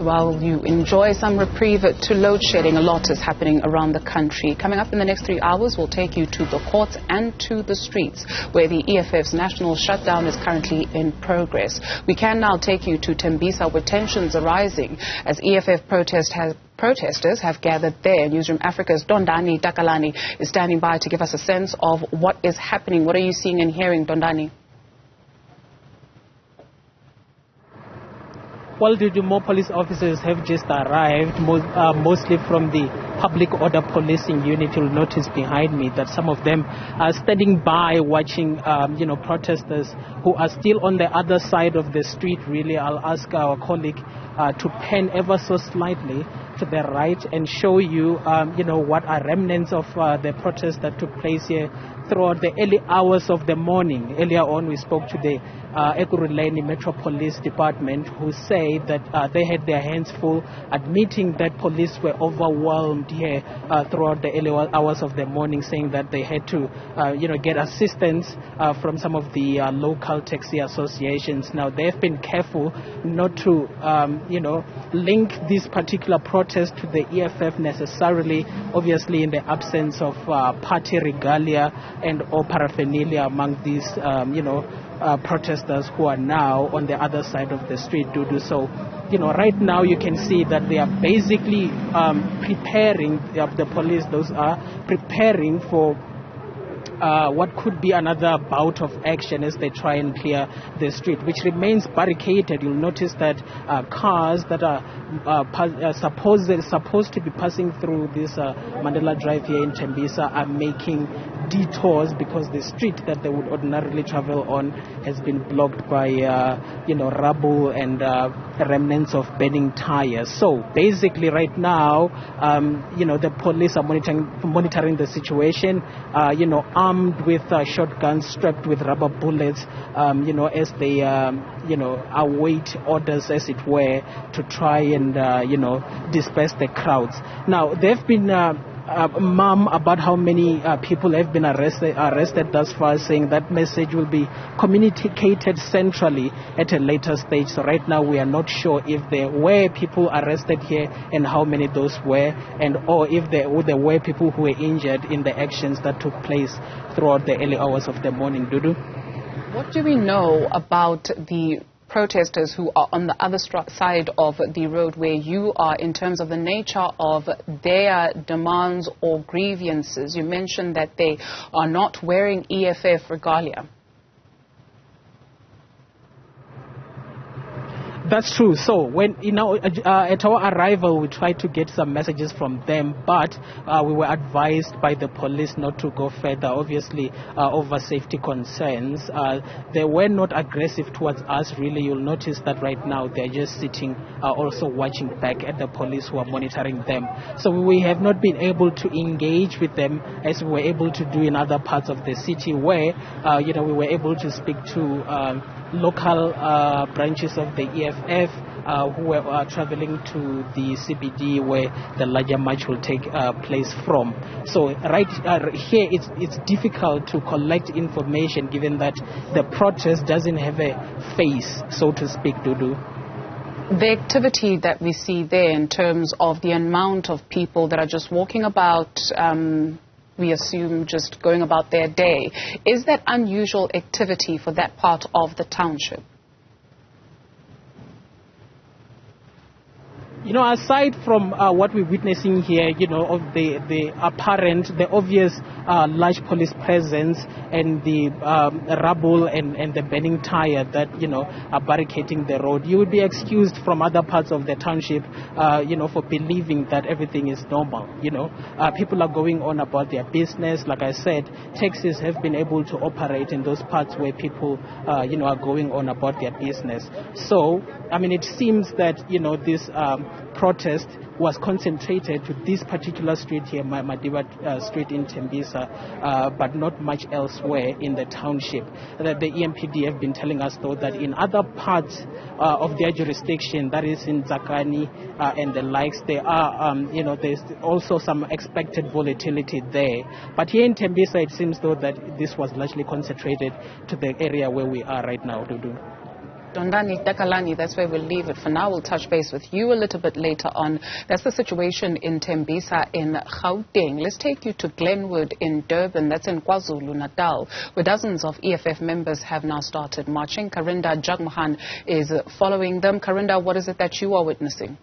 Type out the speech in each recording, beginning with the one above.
While you enjoy some reprieve to load shedding, a lot is happening around the country. Coming up in the next 3 hours, we'll take you to the courts and to the streets, where the EFF's national shutdown is currently in progress. We can now take you to Thembisile, where tensions are rising as EFF protesters have gathered there. Newzroom Afrika's Dondani Takalani is standing by to give us a sense of what is happening. What are you seeing and hearing, Dondani? Well, more police officers have just arrived, mostly from the public order policing unit. You'll notice behind me that some of them are standing by watching, protesters who are still on the other side of the street. Really, I'll ask our colleague to pan ever so slightly to the right and show you, what are remnants of the protest that took place here throughout the early hours of the morning. Earlier on, we spoke to the Ekurhuleni Metro Police Department, who say that they had their hands full, admitting that police were overwhelmed here throughout the early hours of the morning, saying that they had to, get assistance from some of the local taxi associations. Now, they've been careful not to, link this particular protest to the EFF necessarily, obviously in the absence of party regalia and or paraphernalia among these, protesters who are now on the other side of the street to do so. Right now you can see that they are basically preparing, the police, those are preparing for what could be another bout of action as they try and clear the street, which remains barricaded. You'll notice that cars that are supposed to be passing through this Mandela Drive here in Thembisile are making detours because the street that they would ordinarily travel on has been blocked by rubble and remnants of burning tires. So basically right now the police are monitoring the situation, armed with shotguns strapped with rubber bullets, as they await orders, as it were, to try and disperse the crowds. Now they've been mum about how many people have been arrested thus far, saying that message will be communicated centrally at a later stage. So right now we are not sure if there were people arrested here and how many those were, and or if there were people who were injured in the actions that took place throughout the early hours of the morning. Dudu? What do we know about the protesters who are on the other side of the road where you are, in terms of the nature of their demands or grievances? You mentioned that they are not wearing EFF regalia. That's true. So when at our arrival, we tried to get some messages from them, but we were advised by the police not to go further, obviously over safety concerns. They were not aggressive towards us, really. You'll notice that right now they're just sitting, also watching back at the police who are monitoring them. So we have not been able to engage with them as we were able to do in other parts of the city, where we were able to speak to local branches of the EFF who were traveling to the CBD where the larger march will take place from. So right here it's difficult to collect information, given that the protest doesn't have a face, so to speak, Dudu. The activity that we see there in terms of the amount of people that are just walking about, we assume just going about their day, is that unusual activity for that part of the township? Aside from what we're witnessing here, of the obvious large police presence and the rubble and the burning tire that, are barricading the road, you would be excused from other parts of the township, for believing that everything is normal. People are going on about their business. Like I said, taxis have been able to operate in those parts where people, are going on about their business. So, it seems that, this protest was concentrated to this particular street here, Madiba Street in Thembisile, but not much elsewhere in the township. The EMPD have been telling us, though, that in other parts of their jurisdiction, that is in Zakani and the likes, there are, there's also some expected volatility there. But here in Thembisile, it seems, though, that this was largely concentrated to the area where we are right now, Dudu. Dondani Dakalani, that's where we'll leave it for now. We'll touch base with you a little bit later on. That's the situation in Thembisile in Gauteng. Let's take you to Glenwood in Durban, that's in KwaZulu-Natal, where dozens of EFF members have now started marching. Karinda Jagmohan is following them. Karinda, what is it that you are witnessing?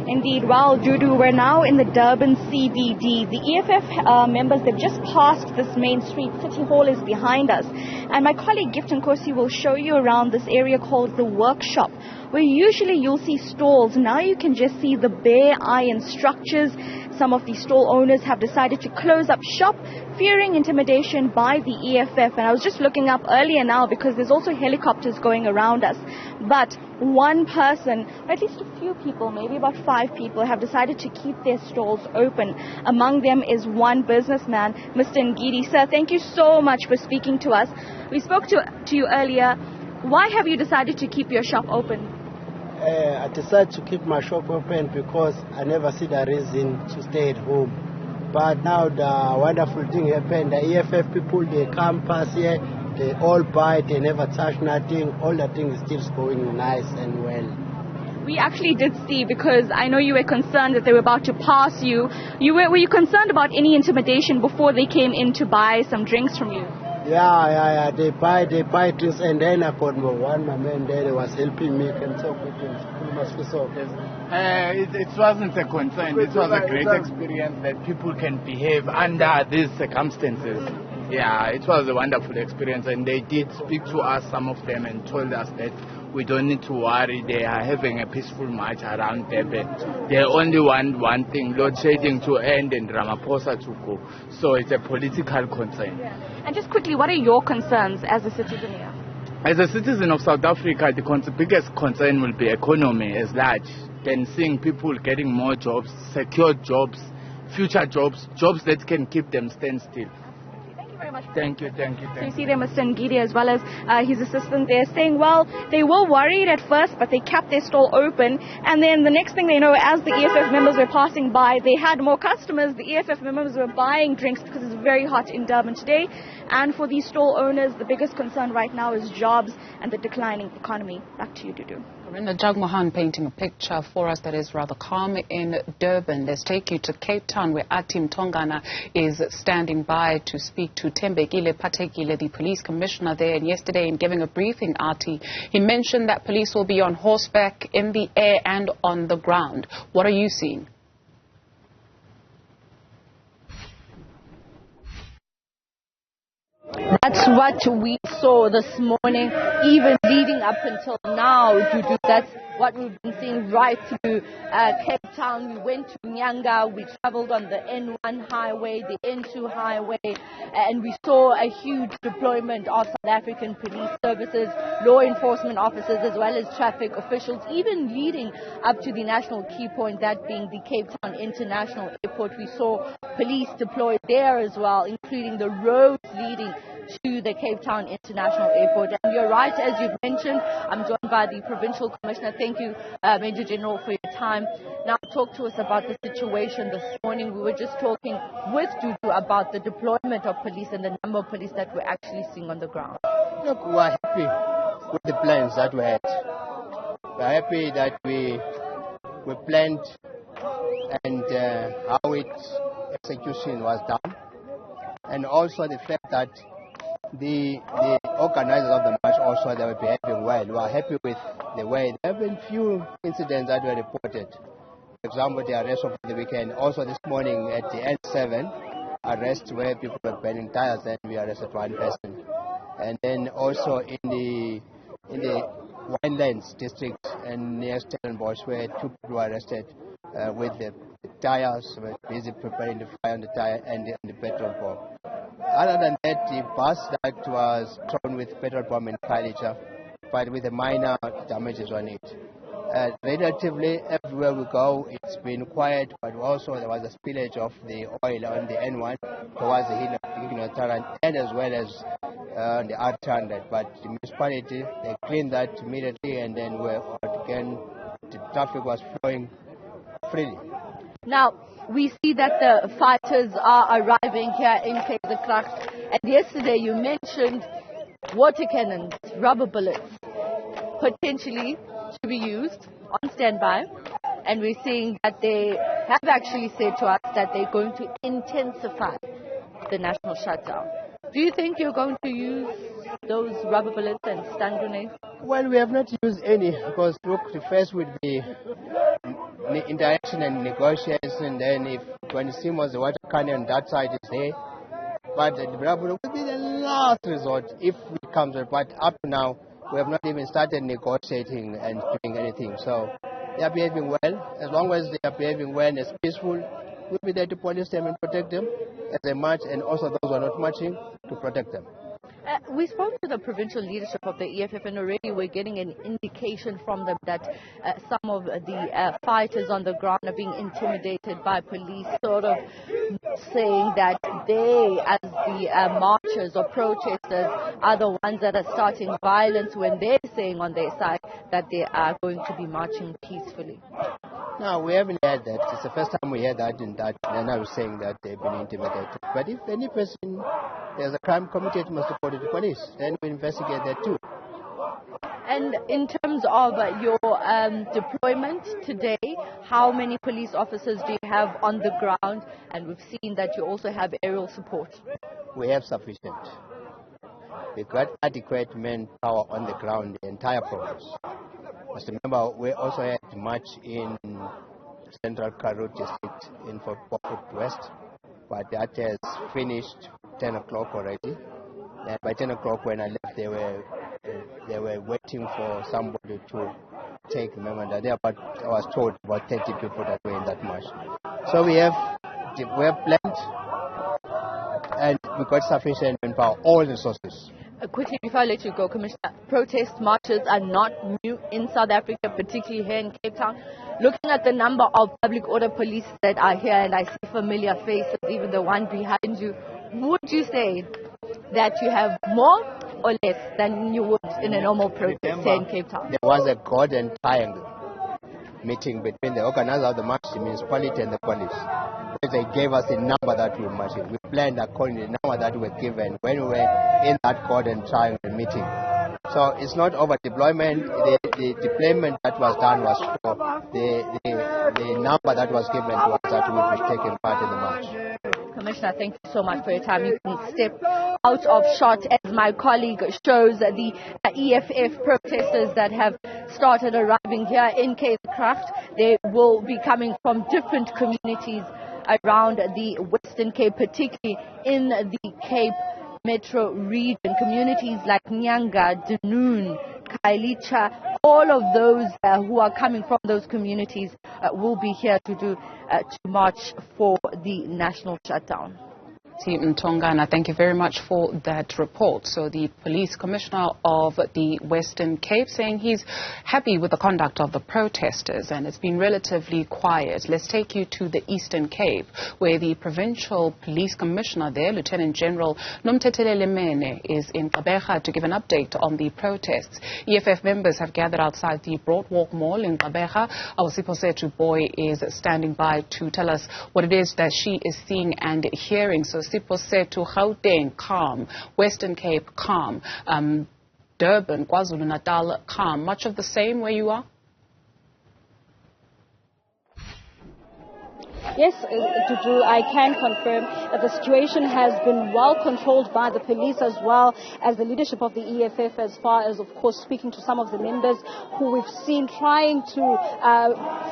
Indeed, well, Dudu, we're now in the Durban CBD. The EFF members, they've just passed this main street. City Hall is behind us. And my colleague Gift Nkosi will show you around this area called the Workshop, where usually you'll see stalls. Now you can just see the bare iron structures. Some of the stall owners have decided to close up shop, fearing intimidation by the EFF. And I was just looking up earlier now because there's also helicopters going around us. But one person, or at least a few people, maybe about 5 people, have decided to keep their stalls open. Among them is one businessman, Mr. Ngidi. Sir, thank you so much for speaking to us. We spoke to you earlier. Why have you decided to keep your shop open? I decided to keep my shop open because I never see the reason to stay at home. But now the wonderful thing happened. The EFF people, they come past here, they all buy, they never touch nothing. All the things is still going nice and well. We actually did see, because I know you were concerned that they were about to pass you. Were you concerned about any intimidation before they came in to buy some drinks from you? Yeah. They buy drinks, and then I got my man there was helping me and talk with him. It wasn't a concern. It was a great experience that people can behave under these circumstances. Yeah, it was a wonderful experience, and they did speak to us, some of them, and told us that we don't need to worry. They are having a peaceful march around Durban. They only want one thing, load shedding to end and Ramaphosa to go. So it's a political concern. Yeah. And just quickly, what are your concerns as a citizen here? As a citizen of South Africa, the biggest concern will be economy as large. Then seeing people getting more jobs, secure jobs, future jobs, jobs that can keep them stand still. Thank you. So you see there Mr. Ngidi as well as his assistant there saying, well, they were worried at first, but they kept their stall open. And then the next thing they know, as the EFF members were passing by, they had more customers. The EFF members were buying drinks because it's very hot in Durban today. And for these stall owners, the biggest concern right now is jobs and the declining economy. Back to you, Dudu. Karinda Jagmohan painting a picture for us that is rather calm in Durban. Let's take you to Cape Town, where Athi Mtongana is standing by to speak to Thembisile Patekile, the police commissioner there. And yesterday, in giving a briefing, Athi, he mentioned that police will be on horseback, in the air and on the ground. What are you seeing? That's what we saw this morning, even leading up until now, Dudu. That's what we've been seeing right through Cape Town. We went to Nyanga, we traveled on the N1 highway, the N2 highway, and we saw a huge deployment of South African police services, law enforcement officers, as well as traffic officials, even leading up to the national key point, that being the Cape Town International Airport. We saw police deployed there as well, including the roads leading to the Cape Town International Airport. And you're right, as you've mentioned, I'm joined by the Provincial Commissioner. Thank you, Major General, for your time. Now, talk to us about the situation this morning. We were just talking with Dudu about the deployment of police and the number of police that we're actually seeing on the ground. Look, we're happy with the plans that we had. We're happy that we planned and how its execution was done. And also the fact that the organizers of the march also, they were behaving well. We are happy with the way. There have been few incidents that were reported. For example, the arrest of the weekend. Also this morning at the N7, arrest where people were burning tires, and we arrested one person. And then also in the Winelands district and near Stellenbosch, where 2 people were arrested with the tires, were busy preparing the fire on the tire and the petrol bomb. Other than that, the bus that was thrown with petrol bomb in Khayelitsha, but with the minor damages on it. Relatively, everywhere we go, it's been quiet, but also there was a spillage of the oil on the N1 towards the hill of Taran, and as well as the R200. But the municipality, they cleaned that immediately, and then again, the traffic was flowing freely. Now, we see that the fighters are arriving here in Kaiserkracht. And yesterday you mentioned water cannons, rubber bullets, potentially to be used on standby. And we're seeing that they have actually said to us that they're going to intensify the national shutdown. Do you think you're going to use those rubber bullets and stun grenades? Well, we have not used any because, look, the first would be interaction and negotiation. Then if when it seems the water cannon on that side is there, but the rubber bullet would be the last resort if it comes. But up to now, we have not even started negotiating and doing anything. So they are behaving well. As long as they are behaving well and it's peaceful, we'll be there to police them and protect them as they march, and also those who are not marching to protect them. We spoke to the provincial leadership of the EFF, and already we're getting an indication from them that some of the fighters on the ground are being intimidated by police, sort of saying that they, as the marchers or protesters, are the ones that are starting violence when they're saying on their side that they are going to be marching peacefully. No, we haven't heard that. It's the first time we heard that, and I was saying that they've been intimidated. But if any person, there's a crime committed, must report it to police. Then we investigate that too. And in terms of your deployment today, how many police officers do you have on the ground? And we've seen that you also have aerial support. We have sufficient. We've got adequate manpower on the ground, the entire province. As remember, we also had march in Central Karoo district in Beaufort West, but that has finished 10 o'clock already. And by 10 o'clock when I left, they were waiting for somebody to take them. And I was told about 30 people that were in that march. So we have planned, and we've got sufficient manpower, all the resources. Quickly, before I let you go, Commissioner, protest marches are not new in South Africa, particularly here in Cape Town. Looking at the number of public order police that are here, and I see familiar faces, even the one behind you, would you say that you have more or less than you would in a normal protest here in Cape Town? There was a golden triangle meeting between the organizer of the march, the municipality, and the police. They gave us the number that we marched. We planned according to the number that we were given when we were in that golden triangle meeting. So it's not over deployment. The deployment that was done was for the number that was given to us that we would be taking part in the march. Commissioner, thank you so much for your time. You can step out of shot as my colleague shows the EFF protesters that have started arriving here in Kaiserkracht. They will be coming from different communities around the Western Cape, particularly in the Cape Metro region. Communities like Nyanga, Dunoon, Kailicha, all of those who are coming from those communities will be here to march for the national shutdown. Athi Mtongana, thank you very much for that report. So the police commissioner of the Western Cape saying he's happy with the conduct of the protesters and it's been relatively quiet. Let's take you to the Eastern Cape, where the provincial police commissioner there, Lieutenant General Nomthetelele is in Gqeberha to give an update on the protests. EFF members have gathered outside the Broadwalk Mall in Gqeberha. Our Siposetu boy is standing by to tell us what it is that she is seeing and hearing. So Siposetu, Gauteng, calm. Western Cape, calm. Durban, KwaZulu-Natal, calm. Much of the same where you are? Yes, Dudu, I can confirm that the situation has been well controlled by the police as well as the leadership of the EFF, as far as, of course, speaking to some of the members who we've seen trying to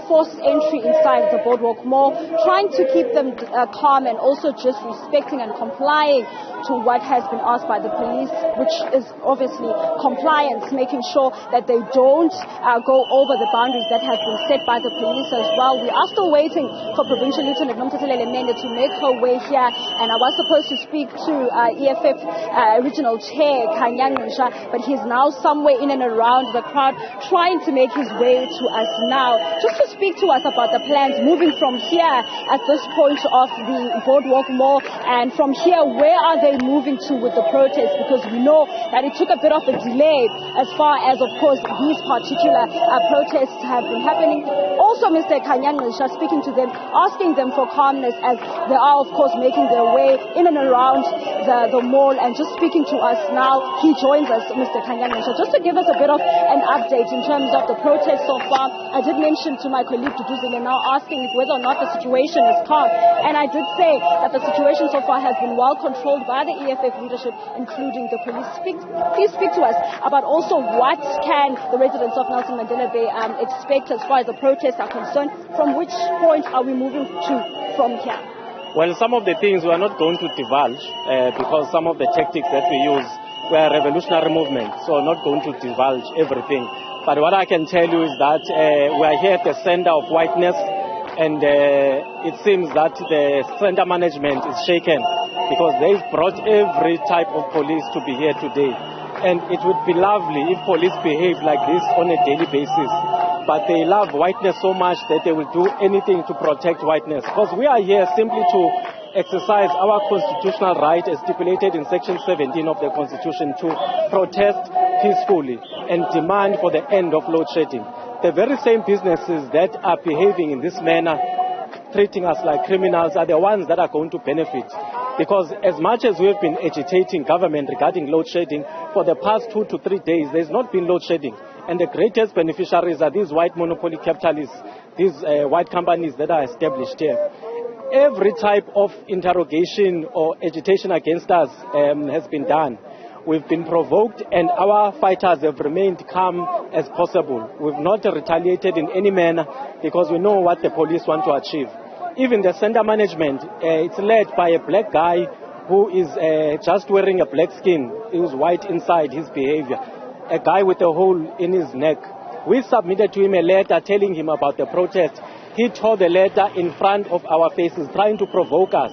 force entry inside the Boardwalk Mall, trying to keep them calm and also just respecting and complying to what has been asked by the police, which is obviously compliance, making sure that they don't go over the boundaries that have been set by the police as well. We are still waiting for Provincial Lieutenant Nomthetelele to make her way here, and I was supposed to speak to EFF Regional Chair Kanyang Nisha, but he's now somewhere in and around the crowd trying to make his way to us now, just to speak to us about the plans moving from here at this point of the Boardwalk Mall, and from here, where are they moving to with the protest, because we know that it took a bit of a delay as far as, of course, these particular protests have been happening. Also, Mr. Kanyang Nisha, speaking to them, asked asking them for calmness as they are, of course, making their way in and around the mall. And just speaking to us now, he joins us, Mr. Kanyana. So just to give us a bit of an update in terms of the protest so far, I did mention to my colleague Duduzile now asking whether or not the situation is calm. And I did say that the situation so far has been well controlled by the EFF leadership, including the police. Please speak to us about also what can the residents of Nelson Mandela Bay expect as far as the protests are concerned. From which point are we moving to from here? Well, some of the things we are not going to divulge because some of the tactics that we use were revolutionary movements, so not going to divulge everything. But what I can tell you is that we are here at the center of whiteness, and it seems that the center management is shaken because they've brought every type of police to be here today. And it would be lovely if police behave like this on a daily basis. But they love whiteness so much that they will do anything to protect whiteness. Because we are here simply to exercise our constitutional right as stipulated in Section 17 of the Constitution to protest peacefully and demand for the end of load shedding. The very same businesses that are behaving in this manner, treating us like criminals, are the ones that are going to benefit. Because as much as we have been agitating government regarding load shedding, for the past 2 to 3 days, there's not been load shedding. And the greatest beneficiaries are these white monopoly capitalists, these white companies that are established here. Every type of interrogation or agitation against us has been done. We've been provoked and our fighters have remained calm as possible. We've not retaliated in any manner because we know what the police want to achieve. Even the center management, it's led by a black guy who is just wearing a black skin. He was white inside his behavior. A guy with a hole in his neck. We submitted to him a letter telling him about the protest. He tore the letter in front of our faces, trying to provoke us.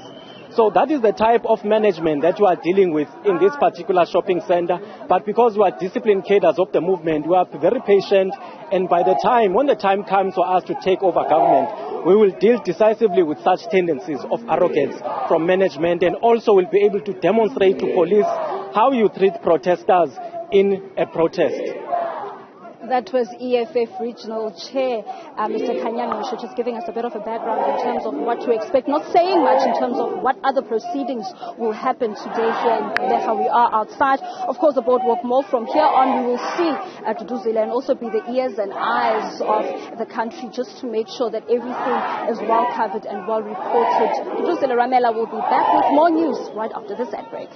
So that is the type of management that we are dealing with in this particular shopping center. But because we are disciplined cadres of the movement, we are very patient. And by the time, when the time comes for us to take over government, we will deal decisively with such tendencies of arrogance from management, and also will be able to demonstrate to police how you treat protesters in a protest. That was EFF Regional Chair, Mr. Kanyana, just giving us a bit of a background in terms of what to expect, not saying much in terms of what other proceedings will happen today here in Leha. We are outside. Of course, the Boardwalk Mall. From here on, we will see Duduzile and also be the ears and eyes of the country just to make sure that everything is well covered and well reported. Duduzile Ramela will be back with more news right after this ad break.